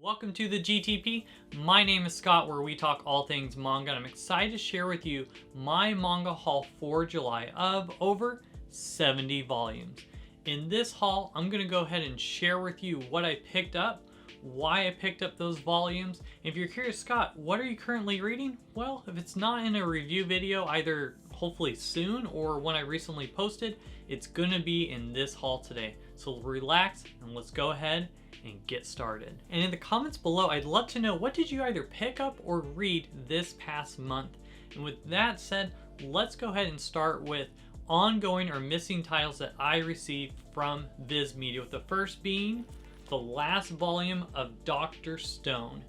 Welcome to the GTP. My name is Scott, where we talk all things manga, and I'm excited to share with you my manga haul for July of over 70 volumes. In this haul, I'm going to go ahead and share with you what I picked up, why I picked up those volumes. If you're curious, Scott, what are you currently reading? Well, if it's not in a review video, either hopefully soon or when I recently posted, it's going to be in this haul today. So relax and let's go ahead and get started. And in the comments below, I'd love to know, what did you either pick up or read this past month? And with that said, let's go ahead and start with ongoing or missing titles that I received from Viz Media, with the first being the last volume of Dr. Stone.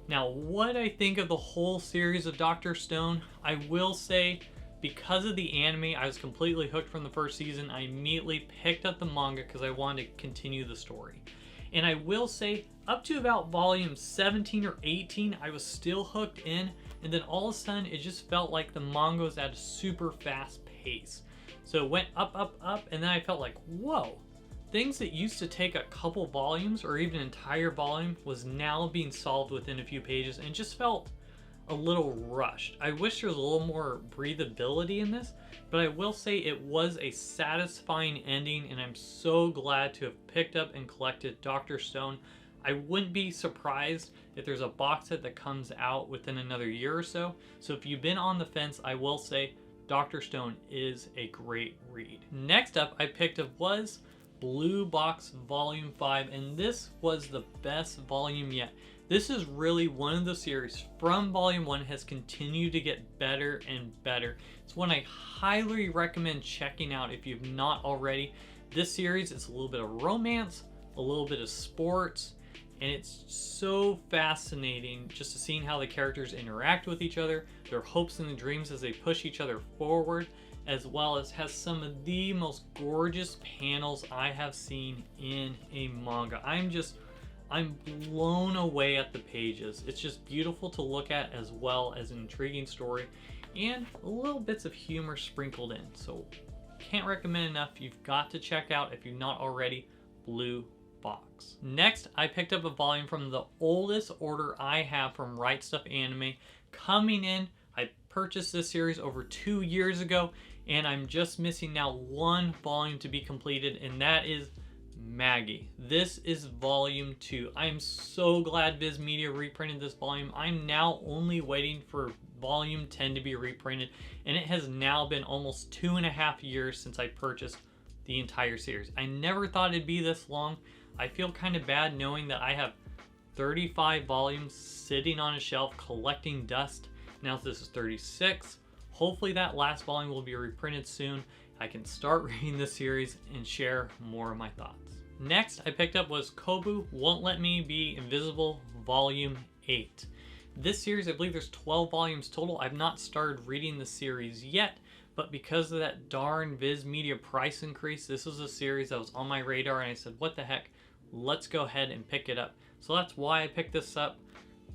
Now, what I think of the whole series of Dr. Stone, I will say, because of the anime, I was completely hooked from the first season. I immediately picked up the manga because I wanted to continue the story. And I will say, up to about volume 17 or 18, I was still hooked in. And then all of a sudden, it just felt like the manga was at a super fast pace. So it went up, up, up, and then I felt like, whoa. Things that used to take a couple volumes or even an entire volume was now being solved within a few pages, and it just felt a little rushed. I wish there was a little more breathability in this, but I will say it was a satisfying ending, and I'm so glad to have picked up and collected Dr. Stone. I wouldn't be surprised if there's a box set that comes out within another year or so. So if you've been on the fence, I will say Dr. Stone is a great read. Next up I picked up was Blue Box Volume 5, and this was the best volume yet. This is really one of the series from Volume 1 has continued to get better and better. It's one I highly recommend checking out if you've not already. This series is a little bit of romance, a little bit of sports, and it's so fascinating just to seeing how the characters interact with each other, their hopes and dreams as they push each other forward, as well as has some of the most gorgeous panels I have seen in a manga. I'm blown away at the pages. It's just beautiful to look at, as well as an intriguing story and little bits of humor sprinkled in. So can't recommend enough. You've got to check out, if you've not already, Blue Box. Next, I picked up a volume from the oldest order I have from Right Stuff Anime. Coming in, I purchased this series over 2 years ago, and I'm just missing now one volume to be completed, and that is Maggie. This is volume 2. I'm so glad Viz Media reprinted this volume. I'm now only waiting for volume 10 to be reprinted, and it has now been almost 2.5 years since I purchased the entire series. I never thought it'd be this long. I feel kind of bad knowing that I have 35 volumes sitting on a shelf collecting dust. Now this is 36. Hopefully that last volume will be reprinted soon. I can start reading the series and share more of my thoughts. Next I picked up was Kobu Won't Let Me Be Invisible Volume 8. This series, I believe there's 12 volumes total. I've not started reading the series yet, but because of that darn Viz Media price increase, this was a series that was on my radar, and I said, what the heck, let's go ahead and pick it up. So that's why I picked this up,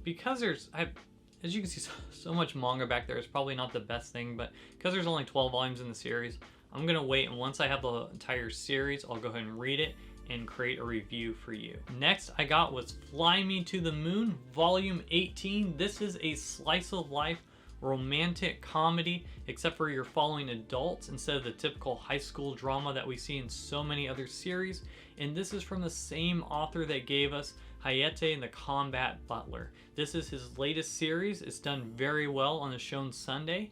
because as you can see, so much manga back there is probably not the best thing, but because there's only 12 volumes in the series, I'm gonna wait, and once I have the entire series, I'll go ahead and read it and create a review for you. Next I got was Fly Me to the Moon Volume 18. This is a slice of life romantic comedy, except for you're following adults instead of the typical high school drama that we see in so many other series. And this is from the same author that gave us Hayate and the Combat Butler. This is his latest series. It's done very well on the Shown Sunday.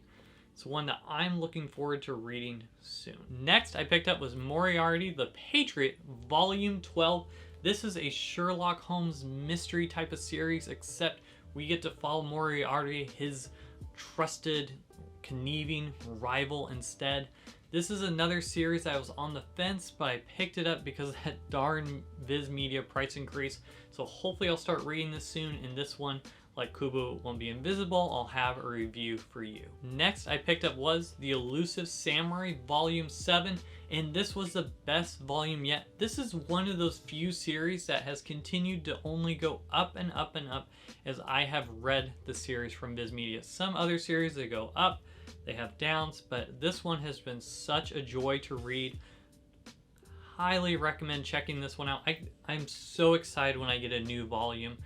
It's one that I'm looking forward to reading soon. Next I picked up was Moriarty the Patriot Volume 12. This is a Sherlock Holmes mystery type of series, except we get to follow Moriarty, his trusted, conniving rival instead. This is another series that I was on the fence, but I picked it up because of that darn Viz Media price increase. So hopefully I'll start reading this soon, and this one, like Kubo Won't Be Invisible, I'll have a review for you. Next I picked up was The Elusive Samurai Volume 7, and this was the best volume yet. This is one of those few series that has continued to only go up and up and up as I have read the series from Viz Media. Some other series, they go up, they have downs, but this one has been such a joy to read. Highly recommend checking this one out. I'm so excited when I get a new volume.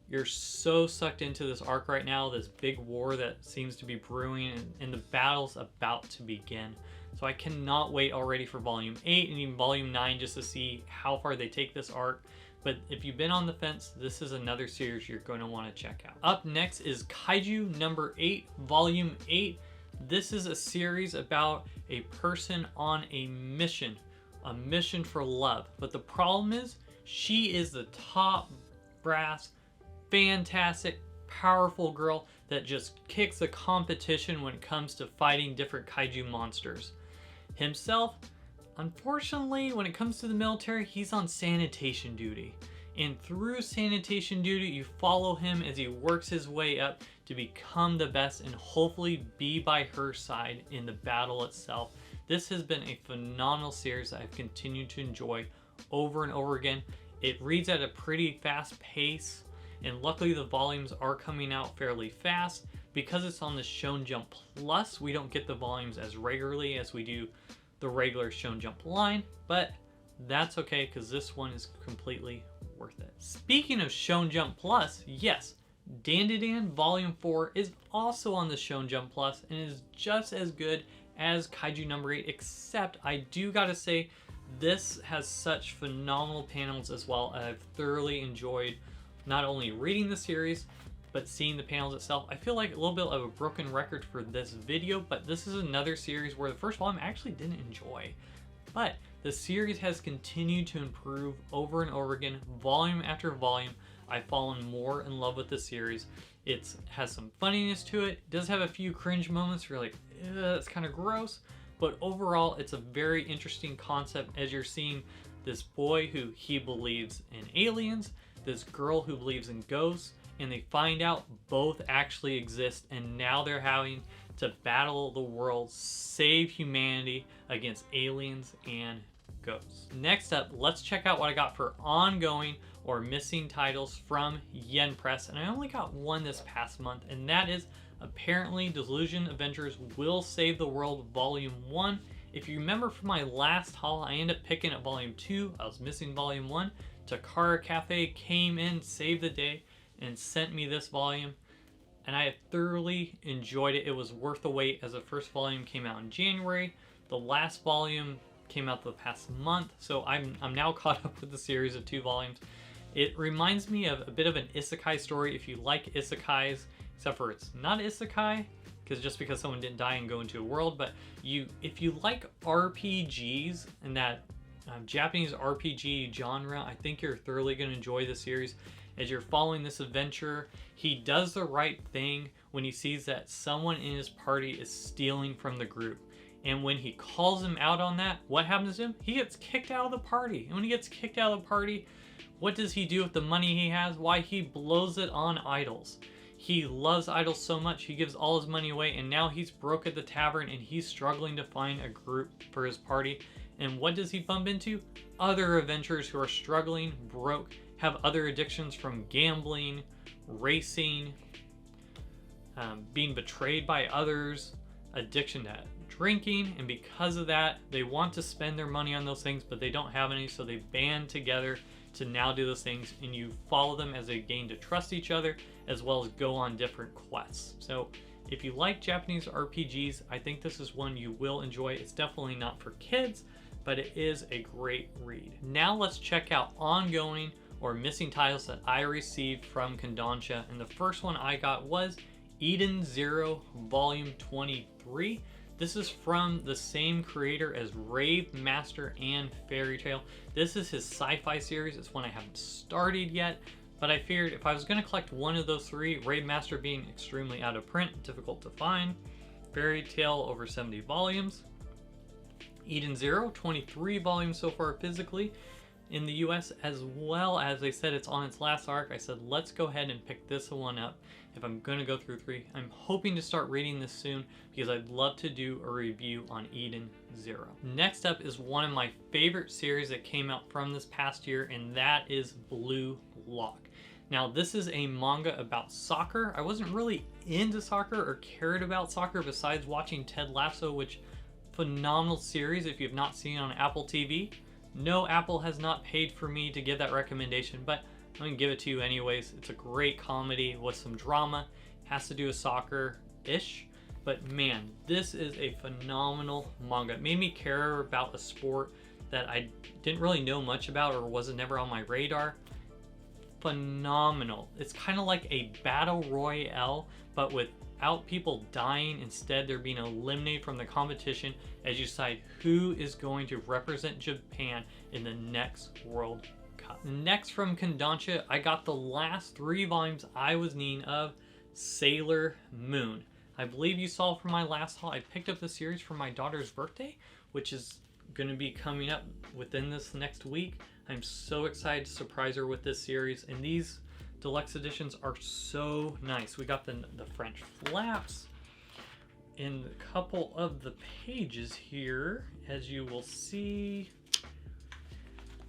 You're so sucked into this arc right now, this big war that seems to be brewing, and the battle's about to begin. So I cannot wait already for Volume 8 and even Volume 9 just to see how far they take this arc. But if you've been on the fence, this is another series you're going to want to check out. Up next is Kaiju number 8, Volume 8. This is a series about a person on a mission for love. But the problem is, she is the top brass, fantastic, powerful girl that just kicks the competition when it comes to fighting different kaiju monsters. Himself, unfortunately, when it comes to the military, he's on sanitation duty. And through sanitation duty, you follow him as he works his way up to become the best and hopefully be by her side in the battle itself. This has been a phenomenal series that I've continued to enjoy over and over again. It reads at a pretty fast pace, and luckily the volumes are coming out fairly fast. Because it's on the Shonen Jump Plus, we don't get the volumes as regularly as we do the regular Shonen Jump line, but that's okay because this one is completely worth it. Speaking of Shonen Jump Plus, yes, Dandadan Volume 4 is also on the Shonen Jump Plus and is just as good as Kaiju number 8, except I do gotta say this has such phenomenal panels as well. I've thoroughly enjoyed not only reading the series, but seeing the panels itself. I feel like a little bit of a broken record for this video, but this is another series where the first volume I actually didn't enjoy. But the series has continued to improve over and over again, volume after volume. I've fallen more in love with the series. It has some funniness to it. It does have a few cringe moments where you're like, it's kind of gross. But overall, it's a very interesting concept as you're seeing this boy who he believes in aliens, this girl who believes in ghosts, and they find out both actually exist, and now they're having to battle the world, save humanity against aliens and ghosts. Next up, let's check out what I got for ongoing or missing titles from Yen Press, and I only got one this past month, and that is apparently Delusion Adventures Will Save the World Volume 1. If you remember from my last haul, I ended up picking up Volume 2. I was missing Volume 1. Takara Cafe came in, saved the day, and sent me this volume, and I have thoroughly enjoyed it. It was worth the wait as the first volume came out in January. The last volume came out the past month, so I'm now caught up with the series of 2 volumes. It reminds me of a bit of an isekai story if you like isekais, except for it's not isekai, because someone didn't die and go into a world, but if you like RPGs and that Japanese RPG genre, I think you're thoroughly going to enjoy the series. As you're following this adventure, he does the right thing when he sees that someone in his party is stealing from the group. And when he calls him out on that, what happens to him? He gets kicked out of the party. And when he gets kicked out of the party, what does he do with the money he has? Why, he blows it on idols. He loves idols so much, he gives all his money away, and now he's broke at the tavern and he's struggling to find a group for his party. And what does he bump into? Other adventurers who are struggling, broke, have other addictions from gambling, racing, being betrayed by others, addiction to drinking, and because of that, they want to spend their money on those things, but they don't have any, so they band together to now do those things, and you follow them as they gain to trust each other, as well as go on different quests. So if you like Japanese RPGs, I think this is one you will enjoy. It's definitely not for kids, but it is a great read. Now let's check out ongoing or missing titles that I received from KODANSHA, and the first one I got was Eden Zero Volume 23. This is from the same creator as Rave Master and Fairy Tail. This is his sci-fi series. It's one I haven't started yet, but I figured if I was going to collect one of those 3, Rave Master being extremely out of print, difficult to find, Fairy Tail over 70 volumes, Eden Zero, 23 volumes so far physically in the US, as well as they said it's on its last arc. I said, let's go ahead and pick this one up if I'm going to go through 3. I'm hoping to start reading this soon because I'd love to do a review on Eden Zero. Next up is one of my favorite series that came out from this past year, and that is Blue Lock. Now, this is a manga about soccer. I wasn't really into soccer or cared about soccer besides watching Ted Lasso, which phenomenal series if you've not seen it on Apple TV. No, Apple has not paid for me to give that recommendation, but I'm gonna give it to you anyways. It's a great comedy with some drama. Has to do with soccer-ish. But man, this is a phenomenal manga. It made me care about a sport that I didn't really know much about or wasn't never on my radar. Phenomenal. It's kind of like a battle royale, but without people dying. Instead, they're being eliminated from the competition as you decide who is going to represent Japan in the next World Cup. Next from KODANSHA, I got the last 3 volumes I was needing of Sailor Moon. I believe you saw from my last haul, I picked up the series for my daughter's birthday, which is going to be coming up within this next week. I'm so excited to surprise her with this series, and these deluxe editions are so nice. We got the French flaps in a couple of the pages here, as you will see.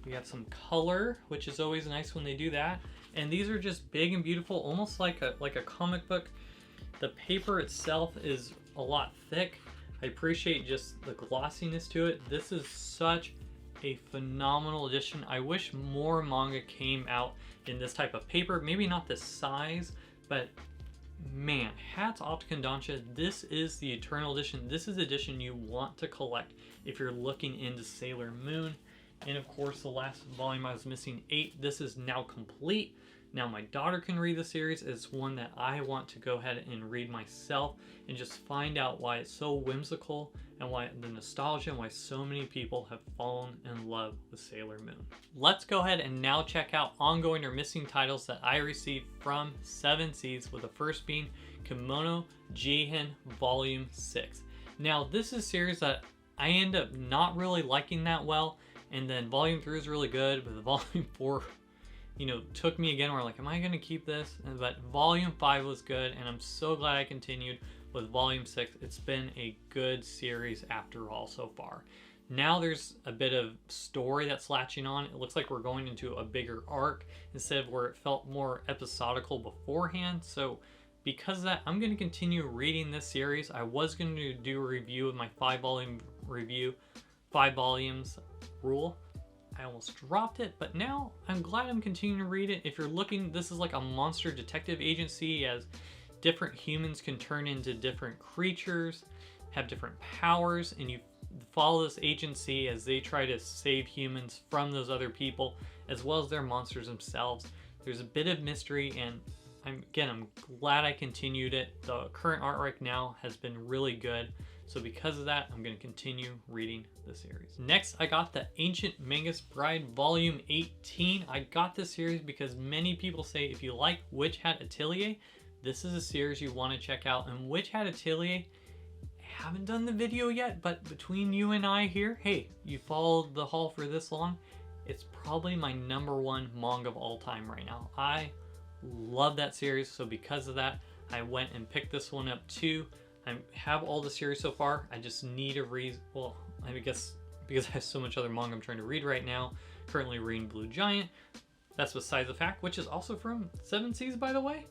We have some color, which is always nice when they do that. And these are just big and beautiful, almost like a comic book. The paper itself is a lot thick. I appreciate just the glossiness to it. This is such a phenomenal edition. I wish more manga came out in this type of paper. Maybe not this size, but man, hats off to KODANSHA. This is the Eternal Edition. This is the edition you want to collect if you're looking into Sailor Moon. And of course, the last volume I was missing, 8. This is now complete. Now my daughter can read the series. It's one that I want to go ahead and read myself and just find out why it's so whimsical and why the nostalgia and why so many people have fallen in love with Sailor Moon. Let's go ahead and now check out ongoing or missing titles that I received from 7 Seas, with the first being Kimono Jihen Volume 6. Now this is a series that I end up not really liking that well, and then Volume 3 is really good, but the Volume 4 took me again. We're like, am I going to keep this? But Volume 5 was good, and I'm so glad I continued with Volume 6. It's been a good series after all so far. Now there's a bit of story that's latching on. It looks like we're going into a bigger arc instead of where it felt more episodical beforehand. So because of that, I'm going to continue reading this series. I was going to do a review of my 5-volume review, 5 volumes rule. I almost dropped it, but now I'm glad I'm continuing to read it. If you're looking, this is like a monster detective agency, as different humans can turn into different creatures, have different powers, and you follow this agency as they try to save humans from those other people, as well as their monsters themselves. There's a bit of mystery, and I'm glad I continued it. The current artwork now has been really good. So because of that, I'm going to continue reading the series. Next, I got the Ancient Magus Bride Volume 18. I got this series because many people say if you like Witch Hat Atelier, this is a series you want to check out. And Witch Hat Atelier, I haven't done the video yet, but between you and I here, hey, you followed the haul for this long, it's probably my #1 manga of all time right now. I love that series, so because of that, I went and picked this one up too. I have all the series so far. I just need a reason. Well, I guess because I have so much other manga I'm trying to read right now. Currently reading Blue Giant. That's besides the fact, which is also from 7 Seas, by the way.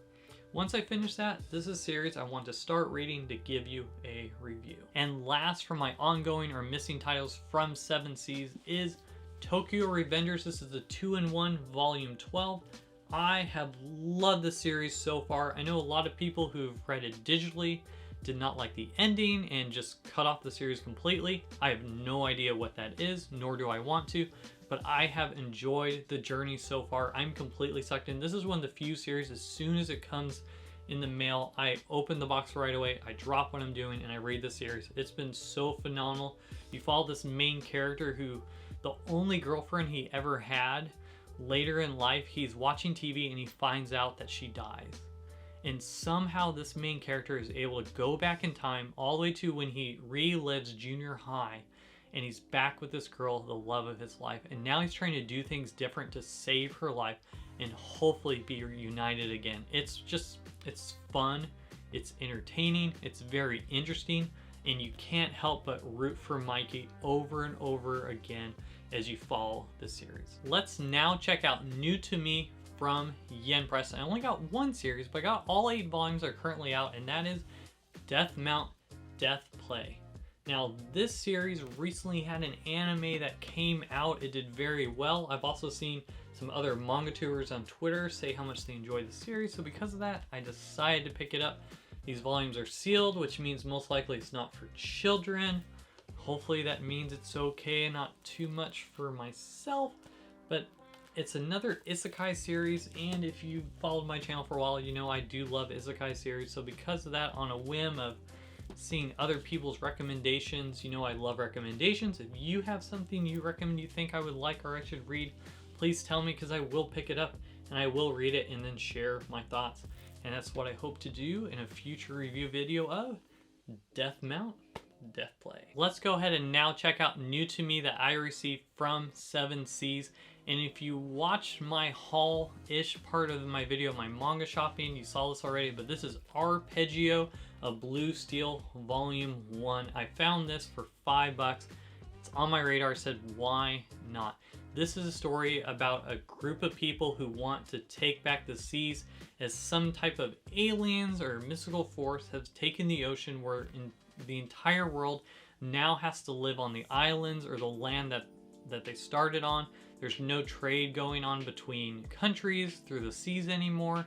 Once I finish that, this is a series I want to start reading to give you a review. And last from my ongoing or missing titles from 7 Seas is Tokyo Revengers. This is the 2-in-1 Volume 12. I have loved the series so far. I know a lot of people who've read it digitally did not like the ending and just cut off the series completely. I have no idea what that is, nor do I want to, but I have enjoyed the journey so far. I'm completely sucked in. This is one of the few series, as soon as it comes in the mail, I open the box right away, I drop what I'm doing, and I read the series. It's been so phenomenal. You follow this main character who, the only girlfriend he ever had, later in life, he's watching TV and he finds out that she dies. And somehow this main character is able to go back in time all the way to when he relives junior high, and he's back with this girl, the love of his life. And now he's trying to do things different to save her life and hopefully be reunited again. It's fun, it's entertaining, it's very interesting, and you can't help but root for Mikey over and over again as you follow the series. Let's now check out new to me from Yen Press. I only got one series, but I got all 8 volumes are currently out, and that is Death Mount Death Play. Now, this series recently had an anime that came out. It did very well. I've also seen some other manga tubers on Twitter say how much they enjoy the series, so because of that, I decided to pick it up. These volumes are sealed, which means most likely it's not for children. Hopefully that means it's okay and not too much for myself, but it's another isekai series, and if you followed my channel for a while, you know I do love isekai series, so because of that, on a whim of seeing other people's recommendations, you know I love recommendations. If you have something you recommend you think I would like or I should read, please tell me, because I will pick it up and I will read it and then share my thoughts. And that's what I hope to do in a future review video of Death Mount, Death Play. Let's go ahead and now check out New to Me that I received from 7 Seas. And if you watched my haul-ish part of my video, my manga shopping, you saw this already, but this is Arpeggio, a Blue Steel Volume 1. I found this for $5. It's on my radar, said why not? This is a story about a group of people who want to take back the seas as some type of aliens or mystical force has taken the ocean, where the entire world now has to live on the islands or the land that they started on. There's no trade going on between countries through the seas anymore.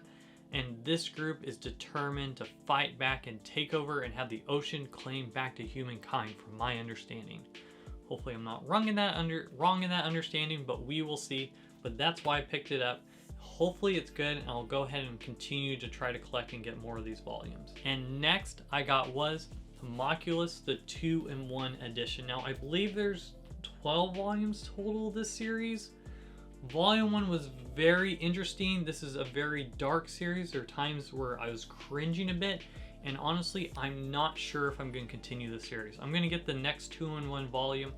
And this group is determined to fight back and take over and have the ocean claimed back to humankind, from my understanding. Hopefully I'm not wrong in that understanding, but we will see. But that's why I picked it up. Hopefully it's good, and I'll go ahead and continue to try to collect and get more of these volumes. And next I got was Homunculus, the 2-in-1 edition. Now I believe there's 12 volumes total of this series. Volume 1 was very interesting. This is a very dark series. There are times where I was cringing a bit, and honestly, I'm not sure if I'm going to continue the series. I'm going to get the next 2-in-1 volume,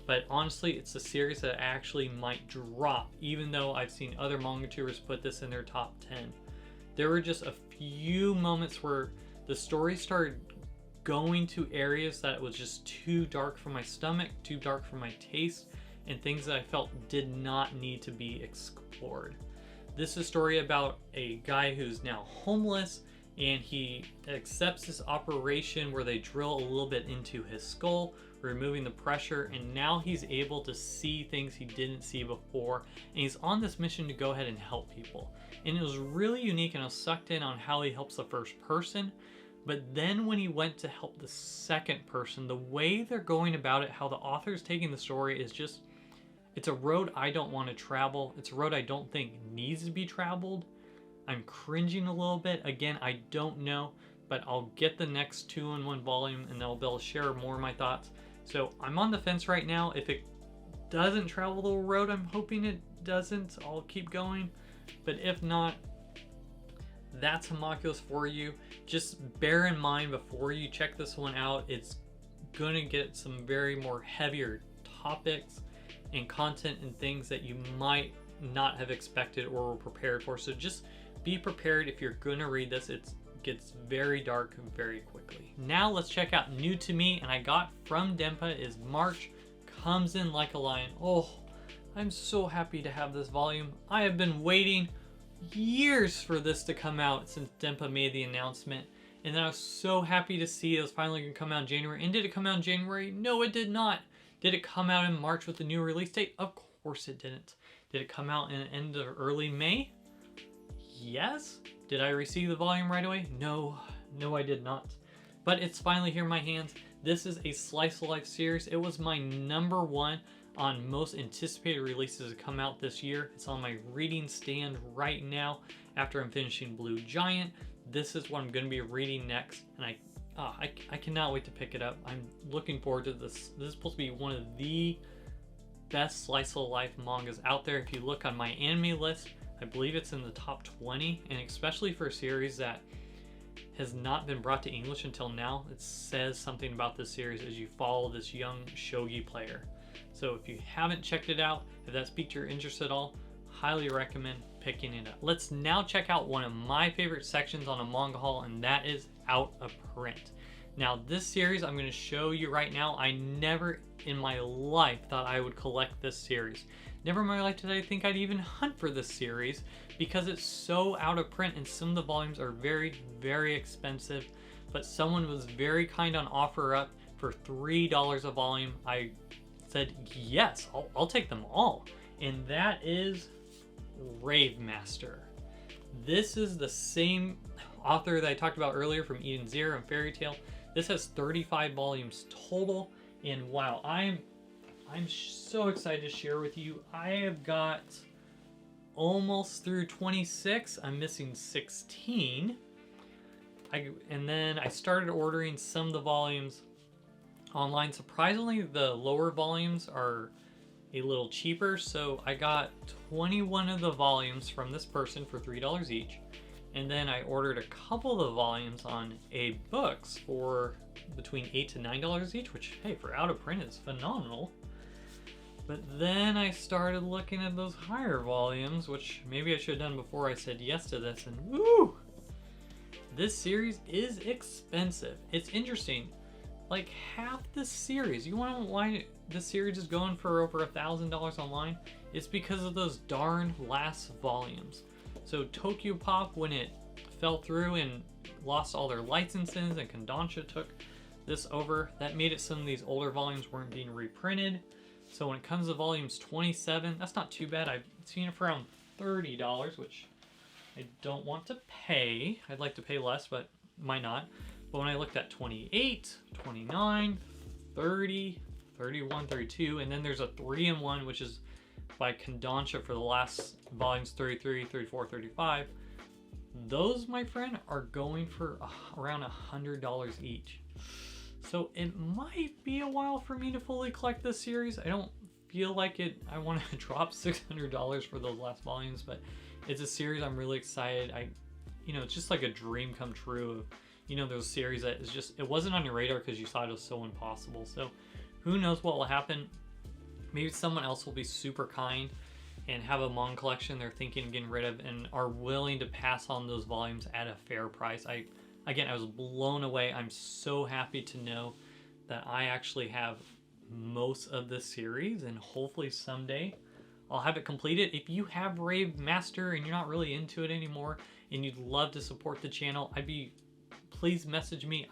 but honestly, it's a series that I actually might drop, even though I've seen other manga tubers put this in their top 10. There were just a few moments where the story started going to areas that was just too dark for my stomach, too dark for my taste, and things that I felt did not need to be explored. This is a story about a guy who's now homeless, and he accepts this operation where they drill a little bit into his skull, removing the pressure, and now he's able to see things he didn't see before, and he's on this mission to go ahead and help people. And it was really unique, and I was sucked in on how he helps the first person. But then when he went to help the second person, the way they're going about it, how the author's taking the story is just, it's a road I don't want to travel. It's a road I don't think needs to be traveled. I'm cringing a little bit. Again, I don't know, but I'll get the next 2-in-1 volume and I'll be able to share more of my thoughts. So I'm on the fence right now. If it doesn't travel the road I'm hoping it doesn't, I'll keep going. But if not, that's Homunculus for you. Just bear in mind before you check this one out, it's gonna get some very more heavier topics and content and things that you might not have expected or were prepared for. So just be prepared if you're gonna read this. It gets very dark very quickly. Now let's check out New to Me, and I got from Denpa is March Comes In Like a Lion. Oh, I'm so happy to have this volume. I have been waiting years for this to come out since Denpa made the announcement, and then I was so happy to see it was finally gonna come out in January. And did it come out in January? No, it did not. Did it come out in March with the new release date? Of course it didn't. Did it come out in the end of early May? Yes. Did I receive the volume right away? No, I did not. But it's finally here in my hands. This is a slice of life series. It was my #1 on most anticipated releases to come out this year. It's on my reading stand right now after I'm finishing Blue Giant. This is what I'm going to be reading next, and I cannot wait to pick it up. I'm looking forward to this. This is supposed to be one of the best slice of life mangas out there. If you look on my anime list, I believe it's in the top 20, and especially for a series that has not been brought to English until now, it says something about this series as you follow this young shogi player. So if you haven't checked it out, if that's piqued your interest at all, highly recommend picking it up. Let's now check out one of my favorite sections on a manga haul, and that is out of print. Now this series I'm going to show you right now, I never in my life thought I would collect this series. Never in my life did I think I'd even hunt for this series, because it's so out of print and some of the volumes are very, very expensive. But someone was very kind on OfferUp for $3 a volume. I said, yes, I'll take them all. And that is Rave Master. This is the same author that I talked about earlier from Eden Zero and Fairy Tail. This has 35 volumes total, and wow, I'm so excited to share with you. I have got almost through 26. I'm missing 16. And then I started ordering some of the volumes online. Surprisingly, the lower volumes are a little cheaper, so I got 21 of the volumes from this person for $3 each, and then I ordered a couple of the volumes on Books for between $8 to $9 each, which, hey, for out of print is phenomenal. But then I started looking at those higher volumes, which maybe I should have done before I said yes to this, and woo! This series is expensive. It's interesting. Like half the series, you want to know why this series is going for over $1,000 online? It's because of those darn last volumes. So Tokyo Pop, when it fell through and lost all their licenses, and KODANSHA took this over, that made it some of these older volumes weren't being reprinted. So when it comes to volumes 27, that's not too bad. I've seen it for around $30, which I don't want to pay. I'd like to pay less, but might not. But when I looked at 28, 29, 30, 31, 32, and then there's a 3-in-1, which is by KODANSHA for the last volumes 33, 34, 35. Those, my friend, are going for around $100 each. So it might be a while for me to fully collect this series. I don't feel like I want to drop $600 for those last volumes, but it's a series I'm really excited. It's just like a dream come true. Those series that is just, it wasn't on your radar because you thought it was so impossible. So who knows what will happen. Maybe someone else will be super kind and have a manga collection they're thinking of getting rid of and are willing to pass on those volumes at a fair price. I was blown away. I'm so happy to know that I actually have most of this series, and hopefully someday I'll have it completed. If you have Rave Master and you're not really into it anymore and you'd love to support the channel, please message me.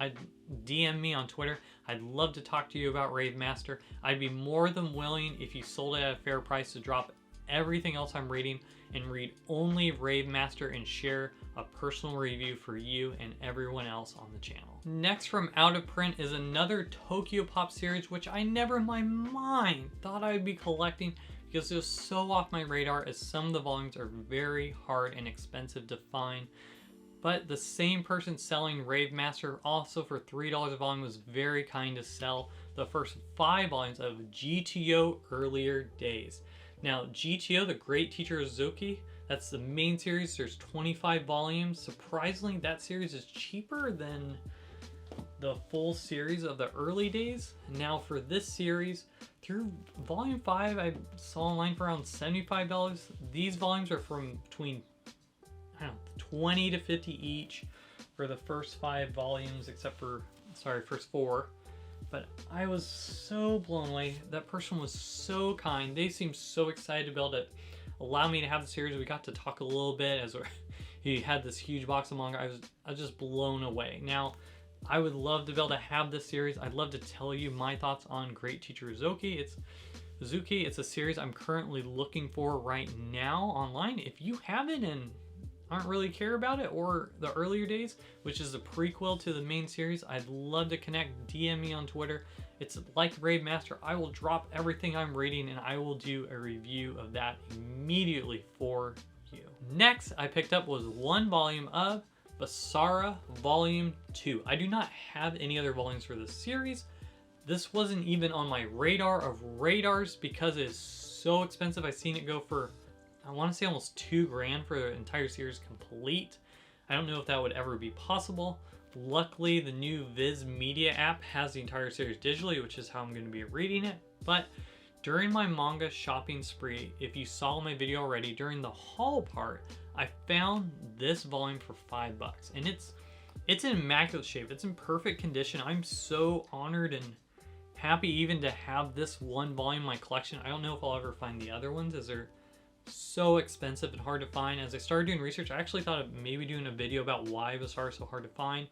DM me on Twitter. I'd love to talk to you about Rave Master. I'd be more than willing, if you sold it at a fair price, to drop everything else I'm reading and read only Rave Master and share a personal review for you and everyone else on the channel. Next from Out of Print is another Tokyo Pop series, which I never in my mind thought I'd be collecting because it was so off my radar, as some of the volumes are very hard and expensive to find. But the same person selling Rave Master also for $3 a volume was very kind to sell the first 5 volumes of GTO Earlier Days. Now, GTO, the Great Teacher Ozaki, that's the main series. There's 25 volumes. Surprisingly, that series is cheaper than the full series of the early days. Now for this series, through volume 5, I saw online for around $75. These volumes are from between 20 to 50 each for the first 5 volumes, except for, first 4. But I was so blown away. That person was so kind. They seemed so excited to be able to allow me to have the series. We got to talk a little bit as he had this huge box of manga. I was just blown away. Now, I would love to be able to have this series. I'd love to tell you my thoughts on Great Teacher Ozaki. It's a series I'm currently looking for right now online. If you have it and aren't really care about it, or the Earlier Days, which is a prequel to the main series, I'd love to connect. DM me on Twitter. It's like Rave Master. I will drop everything I'm reading and I will do a review of that immediately for you. Next I picked up was 1 volume of Basara Volume 2. I do not have any other volumes for this series. This wasn't even on my radar of radars because it is so expensive. I've seen it go for, I want to say, almost $2 grand for the entire series complete. I don't know if that would ever be possible. Luckily, the new Viz Media app has the entire series digitally, which is how I'm going to be reading it. But during my manga shopping spree, if you saw my video already, during the haul part, I found this volume for $5, and it's in immaculate shape. It's in perfect condition. I'm so honored and happy even to have this 1 volume in my collection. I don't know if I'll ever find the other ones, as they're so expensive and hard to find. As I started doing research, I actually thought of maybe doing a video about why Basara is so hard to find.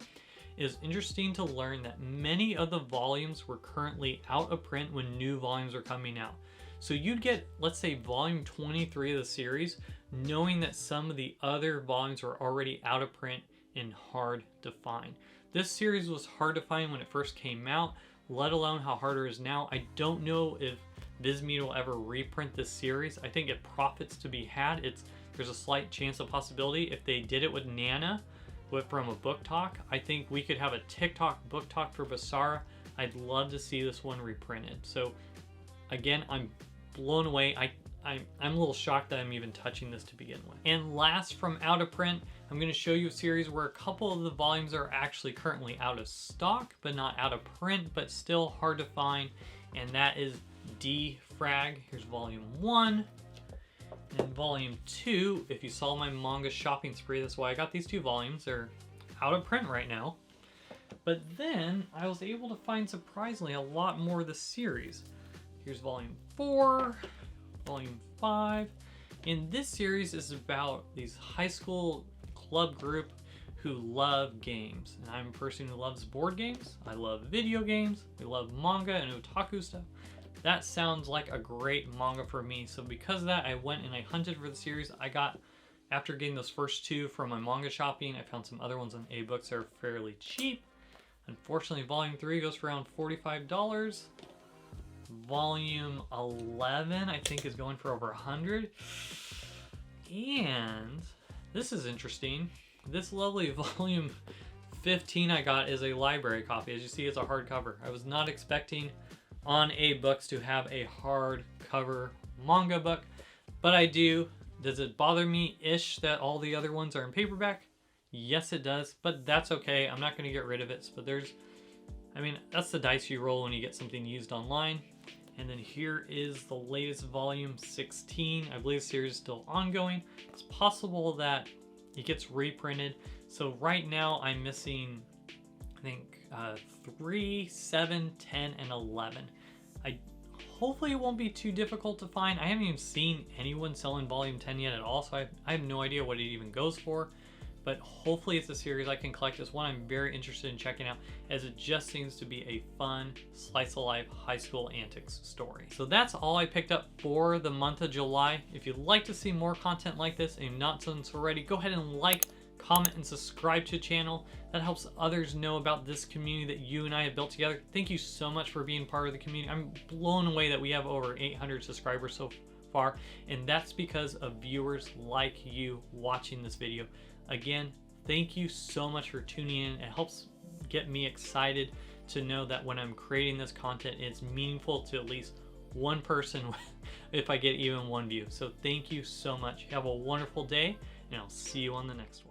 It is interesting to learn that many of the volumes were currently out of print when new volumes are coming out. So you'd get, let's say, volume 23 of the series, knowing that some of the other volumes were already out of print and hard to find. This series was hard to find when it first came out, let alone how harder it is now. I don't know if Viz Media will ever reprint this series. I think it profits to be had. There's a slight chance of possibility if they did it with Nana from a book talk. I think we could have a TikTok book talk for Basara. I'd love to see this one reprinted. So again, I'm blown away. I'm a little shocked that I'm even touching this to begin with. And last from out of print, I'm going to show you a series where a couple of the volumes are actually currently out of stock, but not out of print, but still hard to find. And that is D-Frag. Here's volume 1. And volume 2, if you saw my manga shopping spree, that's why I got these 2 volumes. They're out of print right now. But then I was able to find, surprisingly, a lot more of the series. Here's volume 4, volume 5. And this series is about these high school club group who love games. And I'm a person who loves board games. I love video games. We love manga and otaku stuff. That sounds like a great manga for me. So because of that, I went and I hunted for the series. After getting those first 2 from my manga shopping, I found some other ones on A-Books that are fairly cheap. Unfortunately, volume 3 goes for around $45. Volume 11, I think, is going for over $100. And this is interesting. This lovely volume 15 I got is a library copy. As you see, it's a hardcover. I was not expecting on A-Books to have a hardcover manga book, but I do. Does it bother me-ish that all the other ones are in paperback? Yes, it does, but that's okay. I'm not going to get rid of it. But that's the dice you roll when you get something used online. And then here is the latest volume 16. I believe the series is still ongoing. It's possible that it gets reprinted. So right now I'm missing, I think, 3, 7, 10, and 11. Hopefully it won't be too difficult to find. I haven't even seen anyone selling volume 10 yet at all, so I have no idea what it even goes for. But hopefully it's a series I can collect. It's one I'm very interested in checking out, as it just seems to be a fun slice of life high school antics story. So that's all I picked up for the month of July. If you'd like to see more content like this and you've not done so already, go ahead and like, comment, and subscribe to the channel. That helps others know about this community that you and I have built together. Thank you so much for being part of the community. I'm blown away that we have over 800 subscribers so far, and that's because of viewers like you watching this video. Again, thank you so much for tuning in. It helps get me excited to know that when I'm creating this content, it's meaningful to at least one person if I get even one view. So thank you so much. Have a wonderful day, and I'll see you on the next one.